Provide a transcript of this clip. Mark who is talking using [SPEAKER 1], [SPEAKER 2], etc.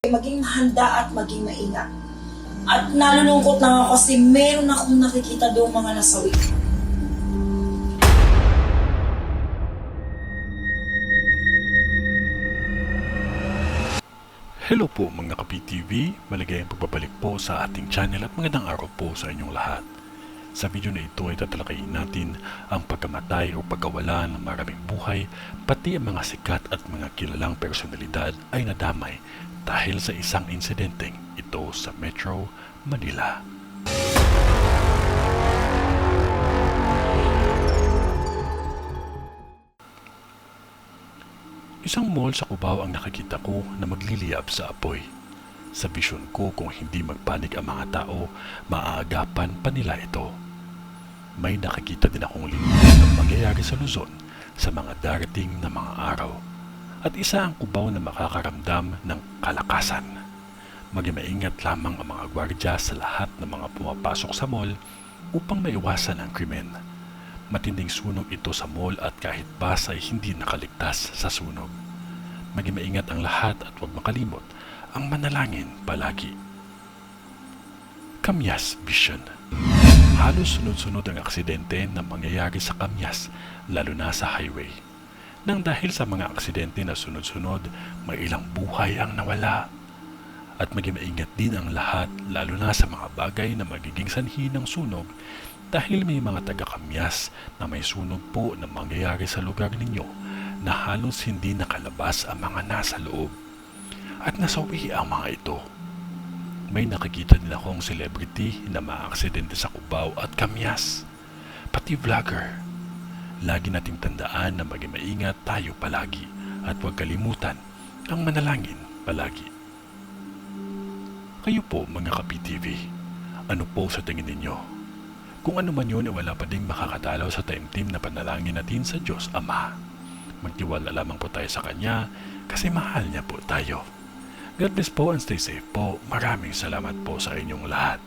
[SPEAKER 1] maging handa at maging maingat. At nalulungkot na ako kasi meron akong nakikita doong mga nasawi.
[SPEAKER 2] Hello po mga ka-PTV, maligayang pagbabalik po sa ating channel at magandang araw po sa inyong lahat. Sa video na ito ay tatalakayin natin ang pagkamatay o pagkawala ng maraming buhay, pati ang mga sikat at mga kilalang personalidad ay nadamay dahil sa isang insidenteng ito sa Metro Manila. Isang mall sa Cubao ang nakikita ko na magliliyab sa apoy. Sa bisyon ko kung hindi magpanik ang mga tao, maaagapan pa nila ito. May nakikita din akong lingkod ng mangyayari sa Luzon sa mga darating na mga araw. At isa ang Cubao na makakaramdam ng kalakasan. Maging-maingat lamang ang mga gwardya sa lahat ng mga pumapasok sa mall upang maiwasan ang krimen. Matinding sunog ito sa mall at kahit bus ay hindi nakaligtas sa sunog. Maging maingat ang lahat at huwag makalimot ang manalangin palagi. Kamyas Vision. Halos sunod-sunod ang aksidente na mangyayari sa Kamyas, lalo na sa highway. Nang dahil sa mga aksidente na sunod-sunod, may ilang buhay ang nawala. At maging maingat din ang lahat, lalo na sa mga bagay na magiging sanhi ng sunog, dahil may mga taga-Kamyas na may sunog po na mangyayari sa lugar ninyo na halos hindi nakalabas ang mga nasa loob. At nasawi ang mga ito. May nakikita din akong celebrity na maaksidente sa Cubao at Kamyas. Pati vlogger. Lagi nating tandaan na maging maingat tayo palagi at huwag kalimutan ang manalangin palagi. Kayo po mga ka-PTV, ano po sa tingin ninyo? Kung ano man yun, wala pa ding makakatalaw sa taimtim na panalangin natin sa Diyos Ama. Magtiwala lamang po tayo sa Kanya kasi mahal niya po tayo. God bless po and stay safe po. Maraming salamat po sa inyong lahat.